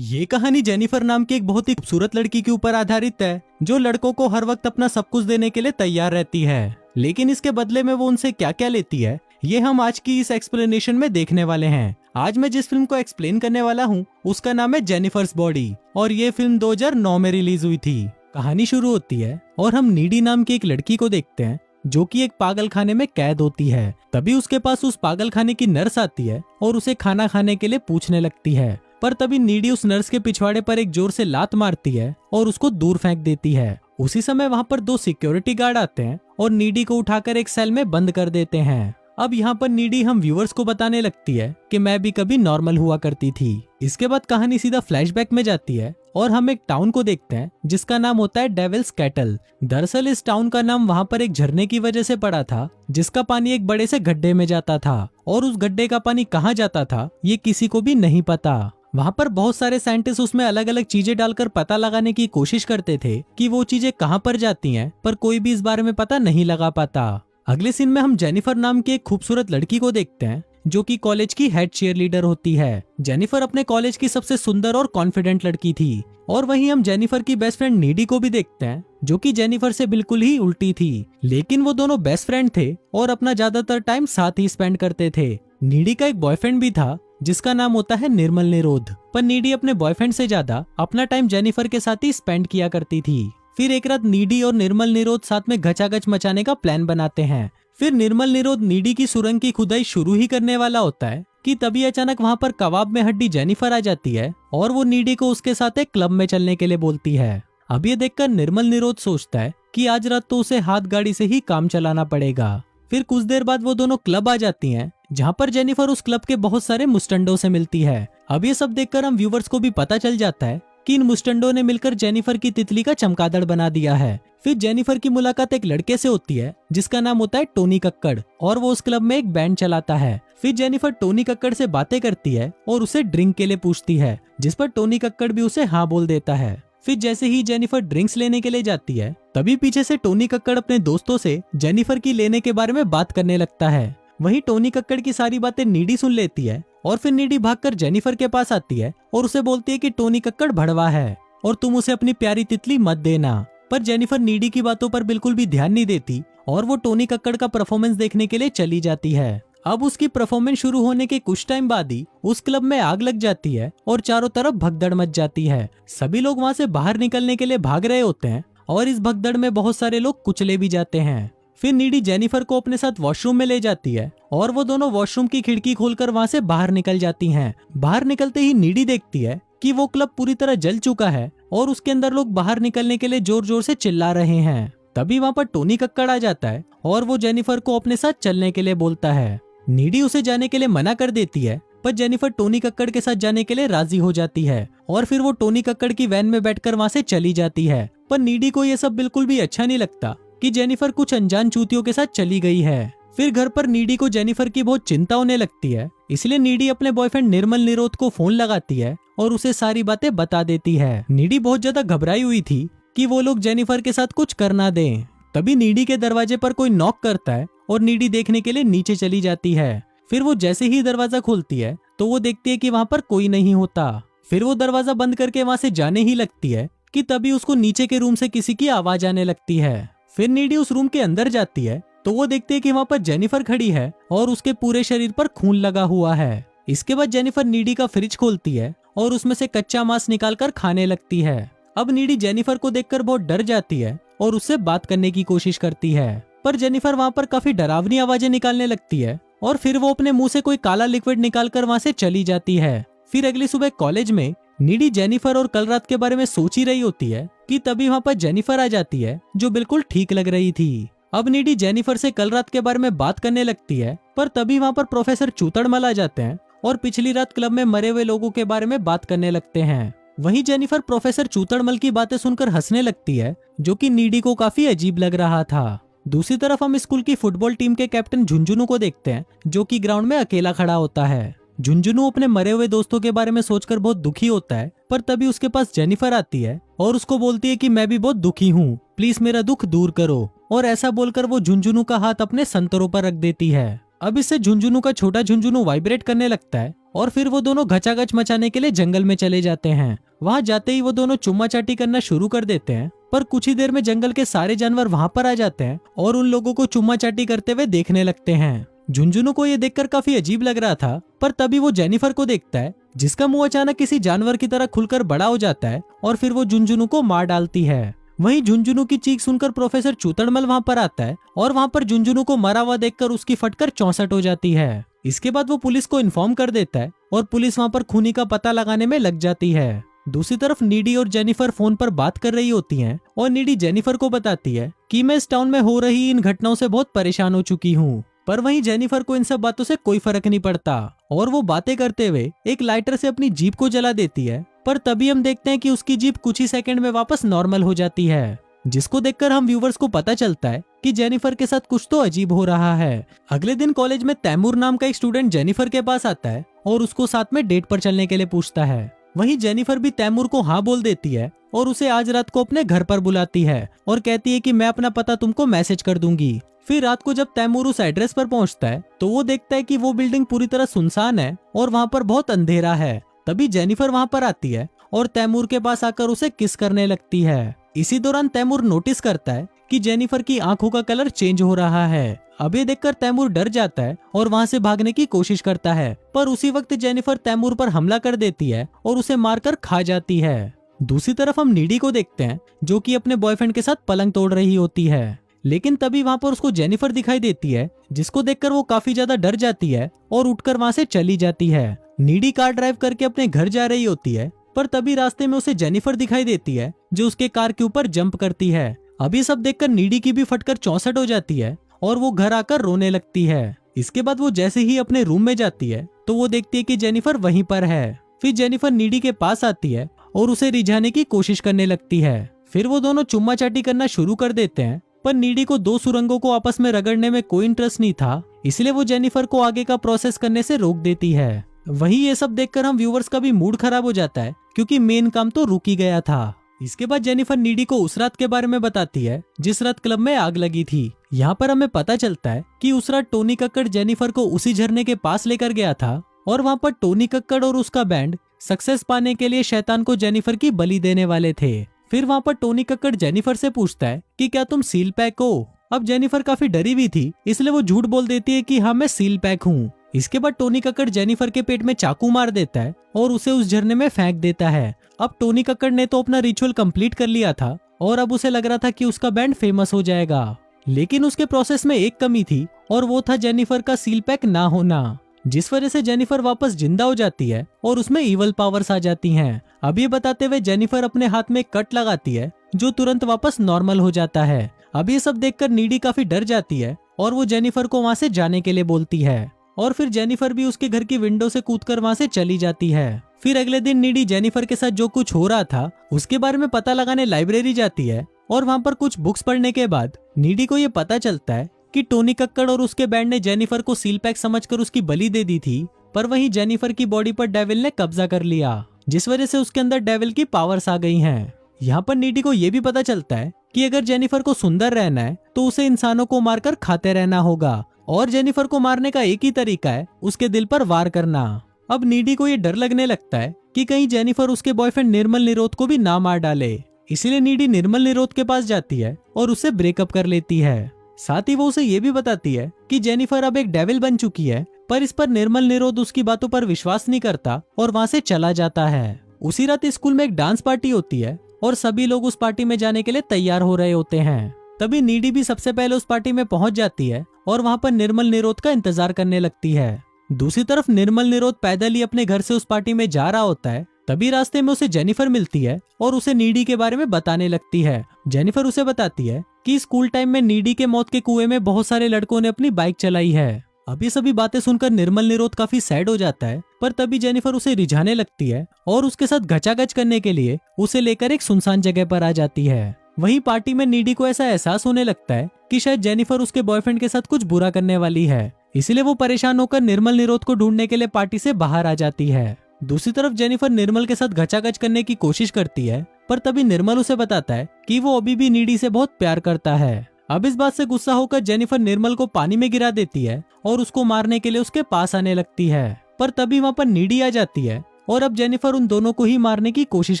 ये कहानी जेनिफर नाम की एक बहुत ही खूबसूरत लड़की के ऊपर आधारित है, जो लड़कों को हर वक्त अपना सब कुछ देने के लिए तैयार रहती है। लेकिन इसके बदले में वो उनसे क्या क्या लेती है, ये हम आज की इस एक्सप्लेनेशन में देखने वाले हैं। आज मैं जिस फिल्म को एक्सप्लेन करने वाला हूँ उसका नाम है जेनिफर्स बॉडी, और ये फिल्म 2009 में रिलीज हुई थी। कहानी शुरू होती है और हम नीडी नाम की एक लड़की को देखते हैं जो कि एक पागल खाने में कैद होती है। तभी उसके पास उस पागल खाने की नर्स आती है और उसे खाना खाने के लिए पूछने लगती है। पर तभी नीडी उस नर्स के पिछवाड़े पर एक जोर से लात मारती है और उसको दूर फेंक देती है। उसी समय वहाँ पर 2 सिक्योरिटी गार्ड आते हैं और नीडी को उठाकर एक सेल में बंद कर देते हैं। अब यहाँ पर नीडी हम व्यूअर्स को बताने लगती है कि मैं भी कभी नॉर्मल हुआ करती थी। इसके बाद कहानी सीधा फ्लैशबैक में जाती है और हम एक टाउन को देखते हैं जिसका नाम होता है डेविल्स कैटल। दरअसल इस टाउन का नाम वहाँ पर एक झरने की वजह से पड़ा था जिसका पानी एक बड़े से गड्ढे में जाता था, और उस गड्ढे का पानी कहाँ जाता था ये किसी को भी नहीं पता। वहाँ पर बहुत सारे साइंटिस्ट उसमें अलग अलग चीजें डालकर पता लगाने की कोशिश करते थे कि वो चीजें कहाँ पर जाती हैं, पर कोई भी इस बारे में पता नहीं लगा पाता। अगले सीन में हम जेनिफर नाम की एक खूबसूरत लड़की को देखते हैं जो कि कॉलेज की हेड चीयर लीडर होती है। जेनिफर अपने कॉलेज की सबसे सुंदर और कॉन्फिडेंट लड़की थी। और वहीं हम जेनिफर की बेस्ट फ्रेंड नीडी को भी देखते हैं जो कि जेनिफर से बिल्कुल ही उल्टी थी, लेकिन वो दोनों बेस्ट फ्रेंड थे और अपना ज्यादातर टाइम साथ ही स्पेंड करते थे। नीडी का एक बॉयफ्रेंड भी था जिसका नाम होता है निर्मल निरोध, पर नीडी अपने बॉयफ्रेंड से ज्यादा अपना टाइम जेनिफर के साथ ही स्पेंड किया करती थी। फिर एक रात नीडी और निर्मल निरोध साथ में घचाघच मचाने का प्लान बनाते हैं। फिर निर्मल निरोध नीडी की सुरंग की खुदाई शुरू ही करने वाला होता है कि तभी अचानक वहाँ पर कबाब में हड्डी जेनिफर आ जाती है और वो नीडी को उसके साथ एक क्लब में चलने के लिए बोलती है। अब ये देखकर निर्मल निरोध सोचता है कि आज रात तो उसे हाथ गाड़ी से ही काम चलाना पड़ेगा। फिर कुछ देर बाद वो दोनों क्लब आ जाती हैं जहाँ पर जेनिफर उस क्लब के बहुत सारे मुस्टंडों से मिलती है। अब ये सब देखकर हम व्यूवर्स को भी पता चल जाता है कि इन मुस्टंडों ने मिलकर जेनिफर की तितली का चमगादड़ बना दिया है। फिर जेनिफर की मुलाकात एक लड़के से होती है जिसका नाम होता है टोनी कक्कड़, और वो उस क्लब में एक बैंड चलाता है। फिर जेनिफर टोनी कक्कड़ से बातें करती है और उसे ड्रिंक के लिए पूछती है, जिस पर टोनी कक्कड़ भी उसे हाँ बोल देता है। फिर जैसे ही जेनिफर ड्रिंक्स लेने के लिए जाती है तभी पीछे से टोनी कक्कड़ अपने दोस्तों से जेनिफर की लेने के बारे में बात करने लगता है। वहीं टोनी कक्कड़ की सारी बातें नीडी सुन लेती है और फिर नीडी भागकर जेनिफर के पास आती है और उसे बोलती है कि टोनी कक्कड़ भड़वा है और तुम उसे अपनी प्यारी तितली मत देना। पर जेनिफर नीडी की बातों पर बिल्कुल भी ध्यान नहीं देती और वो टोनी कक्कड़ का परफॉर्मेंस देखने के लिए चली जाती है। अब उसकी परफॉर्मेंस शुरू होने के कुछ टाइम बाद ही उस क्लब में आग लग जाती है और चारों तरफ भगदड़ मच जाती है। सभी लोग वहाँ से बाहर निकलने के लिए भाग रहे होते हैं और इस भगदड़ में बहुत सारे लोग कुचले भी जाते हैं। फिर नीडी जेनिफर को अपने साथ वॉशरूम में ले जाती है और वो दोनों वॉशरूम की खिड़की खोलकर वहाँ से बाहर निकल जाती हैं। बाहर निकलते ही नीडी देखती है कि वो क्लब पूरी तरह जल चुका है और उसके अंदर लोग बाहर निकलने के लिए जोर जोर से चिल्ला रहे हैं। तभी वहाँ पर टोनी कक्कड़ आ जाता है और वो जेनिफर को अपने साथ चलने के लिए बोलता है। नीडी उसे जाने के लिए मना कर देती है, पर जेनिफर टोनी कक्कड़ के साथ जाने के लिए राजी हो जाती है और फिर वो टोनी कक्कड़ की वैन में बैठकर वहाँ से चली जाती है। पर नीडी को ये सब बिल्कुल भी अच्छा नहीं लगता कि जेनिफर कुछ अनजान चूतियों के साथ चली गई है। फिर घर पर नीडी को जेनिफर की बहुत चिंता होने लगती है, इसलिए नीडी अपने बॉयफ्रेंड निर्मल निरोध को फोन लगाती है और उसे सारी बातें बता देती है। नीडी बहुत ज्यादा घबराई हुई थी कि वो लोग जेनिफर के साथ कुछ कर ना दें। तभी नीडी के दरवाजे पर कोई नॉक करता है और नीडी देखने के लिए नीचे चली जाती है। फिर वो जैसे ही दरवाजा खोलती है तो वो देखती है कि वहाँ पर कोई नहीं होता। फिर वो दरवाजा बंद करके वहाँ से जाने ही लगती है कि तभी उसको नीचे के रूम से किसी की आवाज आने लगती है। फिर नीडी उस रूम के अंदर जाती है तो वो देखती है कि वहाँ पर जेनिफर खड़ी है और उसके पूरे शरीर पर खून लगा हुआ है। इसके बाद जेनिफर नीडी का फ्रिज खोलती है और उसमें से कच्चा मांस निकालकर खाने लगती है। अब नीडी जेनिफर को देखकर बहुत डर जाती है और उससे बात करने की कोशिश करती है, पर जेनिफर वहाँ पर काफी डरावनी आवाजें निकालने लगती है और फिर वो अपने मुंह से कोई काला लिक्विड निकालकर वहाँ से चली जाती है। फिर अगली सुबह कॉलेज में नीडी जेनिफर और कल रात के बारे में सोच ही रही होती है कि तभी वहाँ पर जेनिफर आ जाती है जो बिल्कुल ठीक लग रही थी। अब नीडी जेनिफर से कल रात के बारे में बात करने लगती है, पर तभी वहाँ पर प्रोफेसर चूतड़मल आ जाते हैं और पिछली रात क्लब में मरे हुए लोगों के बारे में बात करने लगते हैं। वहीं जेनिफर प्रोफेसर चूतड़मल की बातें सुनकर हंसने लगती है, जो कि नीडी को काफी अजीब लग रहा था। दूसरी तरफ हम स्कूल की फुटबॉल टीम के कैप्टन झुंझुनू को देखते हैं जो कि ग्राउंड में अकेला खड़ा होता है। झुंझुनू अपने मरे हुए दोस्तों के बारे में सोचकर बहुत दुखी होता है, पर तभी उसके पास जेनिफर आती है और उसको बोलती है कि मैं भी बहुत दुखी हूँ, प्लीज मेरा दुख दूर करो। और ऐसा बोलकर वो झुंझुनू का हाथ अपने संतरों पर रख देती है। अब इससे झुंझुनू का छोटा झुंझुनू वाइब्रेट करने लगता है और फिर वो दोनों घचाघच मचाने के लिए जंगल में चले जाते हैं। वहाँ जाते ही वो दोनों चुम्मा चाटी करना शुरू कर देते हैं, पर कुछ ही देर में जंगल के सारे जानवर वहाँ पर आ जाते हैं और उन लोगों को चुम्मा चाटी करते हुए देखने लगते हैं। झुंझुनू को ये देखकर काफी अजीब लग रहा था, पर तभी वो जेनिफर को देखता है जिसका मुंह अचानक किसी जानवर की तरह खुलकर बड़ा हो जाता है और फिर वो झुंझुनू को मार डालती है। वहीं झुंझुनू की चीख सुनकर प्रोफेसर चूतड़मल वहाँ पर आता है और वहाँ पर झुंझुनू को मरा हुआ देखकर उसकी फटकर 64 हो जाती है। इसके बाद वो पुलिस को इन्फॉर्म कर देता है और पुलिस वहाँ पर खूनी का पता लगाने में लग जाती है। दूसरी तरफ नीडी और जेनिफर फोन पर बात कर रही होती हैं और नीडी जेनिफर को बताती है कि मैं इस टाउन में हो रही इन घटनाओं से बहुत परेशान हो चुकी हूँ। पर वहीं जेनिफर को इन सब बातों से कोई फर्क नहीं पड़ता और वो बातें करते हुए एक लाइटर से अपनी जीप को जला देती है। पर तभी हम देखते हैं कि उसकी जीप कुछ ही सेकंड में वापस नॉर्मल हो जाती है, जिसको देखकर हम व्यूवर्स को पता चलता है कि जेनिफर के साथ कुछ तो अजीब हो रहा है। अगले दिन कॉलेज में तैमूर नाम का एक स्टूडेंट जेनिफर के पास आता है और उसको साथ में डेट पर चलने के लिए पूछता है। वहीं जेनिफर भी तैमूर को हाँ बोल देती है और उसे आज रात को अपने घर पर बुलाती है और कहती है कि मैं अपना पता तुमको मैसेज कर दूंगी। फिर रात को जब तैमूर उस एड्रेस पर पहुंचता है तो वो देखता है कि वो बिल्डिंग पूरी तरह सुनसान है और वहाँ पर बहुत अंधेरा है। तभी जेनिफर वहाँ पर आती है और तैमूर के पास आकर उसे किस करने लगती है। इसी दौरान तैमूर नोटिस करता है कि जेनिफर की आंखों का कलर चेंज हो रहा है। अब ये देखकर तैमूर डर जाता है और वहाँ से भागने की कोशिश करता है, पर उसी वक्त जेनिफर तैमूर पर हमला कर देती है और उसे मारकर खा जाती है। दूसरी तरफ हम नीडी को देखते हैं जो कि अपने बॉयफ्रेंड के साथ पलंग तोड़ रही होती है, लेकिन तभी वहाँ पर उसको जेनिफर दिखाई देती है जिसको देखकर वो काफी ज्यादा डर जाती है और उठकर वहाँ से चली जाती है। नीडी कार ड्राइव करके अपने घर जा रही होती है, पर तभी रास्ते में उसे जेनिफर दिखाई देती है जो उसके कार के ऊपर जंप करती है। अभी सब देखकर नीडी की भी फटकर 64 हो जाती है और वो घर आकर रोने लगती है। इसके बाद वो जैसे ही अपने रूम में जाती है तो वो देखती है कि जेनिफर वहीं पर है। फिर जेनिफर नीडी के पास आती है और उसे रिझाने की कोशिश करने लगती है। फिर वो दोनों चुम्मा चाटी करना शुरू कर देते हैं, पर नीडी को दो सुरंगों को आपस में रगड़ने में कोई इंटरेस्ट नहीं था, इसलिए वो जेनिफर को आगे का प्रोसेस करने से रोक देती है। वहीं ये सब देखकर हम व्यूवर्स का भी मूड खराब हो जाता है क्योंकि मेन काम तो रुक ही गया था। इसके बाद जेनिफर नीडी को उस रात के बारे में बताती है जिस रात क्लब में आग लगी थी। यहाँ पर हमें पता चलता है कि उस रात टोनी कक्कड़ जेनिफर को उसी झरने के पास लेकर गया था और वहाँ पर टोनी कक्कड़ और उसका बैंड सक्सेस पाने के लिए शैतान को जेनिफर की बलि देने वाले थे। फिर वहाँ पर टोनी कक्कड़ जेनिफर से पूछता है कि क्या तुम सील पैक हो। अब जेनिफर काफी डरी हुई थी, इसलिए वो झूठ बोल देती है कि हाँ मैं सील पैक हूँ। इसके बाद टोनी कक्कड़ जेनिफर के पेट में चाकू मार देता है और उसे उस झरने में फेंक देता है। अब टोनी कक्कड़ ने तो अपना रिचुअल कंप्लीट कर लिया था और अब उसे लग रहा था कि उसका बैंड फेमस हो जाएगा, लेकिन उसके प्रोसेस में एक कमी थी और वो था जेनिफर का सील पैक ना होना, जिस वजह से जेनिफर वापस जिंदा हो जाती है और उसमें इवल पावर्स आ जाती हैं। अब ये बताते हुए जेनिफर अपने हाथ में कट लगाती है जो तुरंत वापस नॉर्मल हो जाता है। अब ये सब देखकर नीडी काफी डर जाती है और वो जेनिफर को वहाँ से जाने के लिए बोलती है और फिर जेनिफर भी उसके घर की विंडो से कूदकर वहाँ से चली जाती है। फिर अगले दिन नीडी जेनिफर के साथ जो कुछ हो रहा था उसके बारे में पता लगाने लाइब्रेरी जाती है और वहाँ पर कुछ बुक्स पढ़ने के बाद नीडी को ये पता चलता है कि टोनी कक्कड़ और उसके बैंड ने जेनिफर को सील पैक समझकर उसकी बलि दे दी थी, पर वहीं जेनिफर की बॉडी पर डेविल ने कब्जा कर लिया, जिस वजह से उसके अंदर डेविल की पावर्स आ गई हैं। यहाँ पर नीडी को ये भी पता चलता है कि अगर जेनिफर को सुंदर रहना है तो उसे इंसानों को मारकर खाते रहना होगा और जेनिफर को मारने का एक ही तरीका है उसके दिल पर वार करना। अब नीडी को ये डर लगने लगता है कि कहीं जेनिफर उसके बॉयफ्रेंड निर्मल निरोध को भी ना मार डाले, इसलिए नीडी निर्मल निरोध के पास जाती है और उससे ब्रेकअप कर लेती है। साथ ही वो उसे ये भी बताती है कि जेनिफर अब एक डेविल बन चुकी है, पर इस पर निर्मल निरोध उसकी बातों पर विश्वास नहीं करता और वहाँ से चला जाता है। उसी रात स्कूल में एक डांस पार्टी होती है और सभी लोग उस पार्टी में जाने के लिए तैयार हो रहे होते हैं। तभी नीडी भी सबसे पहले उस पार्टी में पहुंच जाती है और वहाँ पर निर्मल निरोध का इंतजार करने लगती है। दूसरी तरफ निर्मल निरोध पैदल ही अपने घर से उस पार्टी में जा रहा होता है। तभी रास्ते में उसे जेनिफर मिलती है और उसे नीडी के बारे में बताने लगती है। जेनिफर उसे बताती है कि स्कूल टाइम में नीडी के मौत के कुएं में बहुत सारे लड़कों ने अपनी बाइक चलाई है। अब ये सभी बातें सुनकर निर्मल निरोध काफी सैड हो जाता है, पर तभी जेनिफर उसे रिझाने लगती है और उसके साथ घचाघच करने के लिए उसे लेकर एक सुनसान जगह पर आ जाती है। वहीं पार्टी में नीडी को ऐसा एहसास होने लगता है कि शायद जेनिफर उसके बॉयफ्रेंड के साथ कुछ बुरा करने वाली है, इसलिए वो परेशान होकर निर्मल निरोध को ढूंढने के लिए पार्टी से बाहर आ जाती है। दूसरी तरफ जेनिफर निर्मल के साथ घचाघच करने की कोशिश करती है, पर तभी निर्मल उसे बताता है कि वो अभी भी नीडी से बहुत प्यार करता है। अब इस बात से गुस्सा होकर जेनिफर निर्मल को पानी में गिरा देती है और उसको मारने के लिए उसके पास आने लगती है, पर तभी वहाँ पर नीडी आ जाती है और अब जेनिफर उन दोनों को ही मारने की कोशिश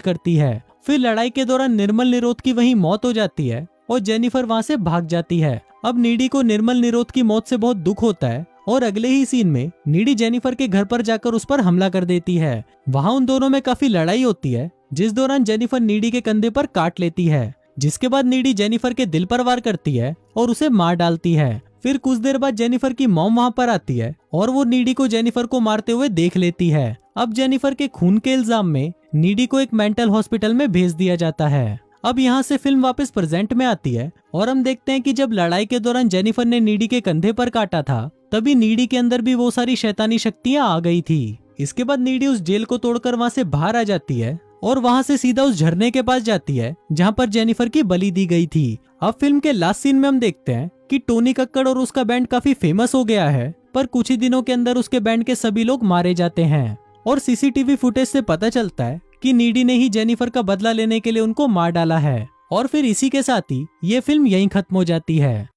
करती है। फिर लड़ाई के दौरान निर्मल निरोध की वहीं मौत हो जाती है और जेनिफर वहाँ से भाग जाती है। अब नीडी को निर्मल निरोध की मौत से बहुत दुख होता है और अगले ही सीन में नीडी जेनिफर के घर पर जाकर उस पर हमला कर देती है। वहाँ उन दोनों में काफी लड़ाई होती है, जिस दौरान जेनिफर नीडी के कंधे पर काट लेती है, जिसके बाद नीडी जेनिफर के दिल पर वार करती है और उसे मार डालती है। फिर कुछ देर बाद जेनिफर की मॉम वहाँ पर आती है और वो नीडी को जेनिफर को मारते हुए देख लेती है। अब जेनिफर के खून के इल्जाम में नीडी को एक मेंटल हॉस्पिटल में भेज दिया जाता है। अब यहाँ से फिल्म वापस प्रेजेंट में आती है और हम देखते हैं कि जब लड़ाई के दौरान जेनिफर ने नीडी के कंधे पर काटा था, तभी नीडी के अंदर भी वो सारी शैतानी शक्तियाँ आ गई थी। इसके बाद नीडी उस जेल को तोड़कर वहाँ से बाहर आ जाती है और वहाँ से सीधा उस झरने के पास जाती है जहाँ पर जेनिफर की बलि दी गई थी। अब फिल्म के लास्ट सीन में हम देखते हैं कि टोनी कक्कड़ और उसका बैंड काफी फेमस हो गया है, पर कुछ ही दिनों के अंदर उसके बैंड के सभी लोग मारे जाते हैं और सीसीटीवी फुटेज से पता चलता है कि नीडी ने ही जेनिफर का बदला लेने के लिए उनको मार डाला है। और फिर इसी के साथ ही ये फिल्म यहीं खत्म हो जाती है।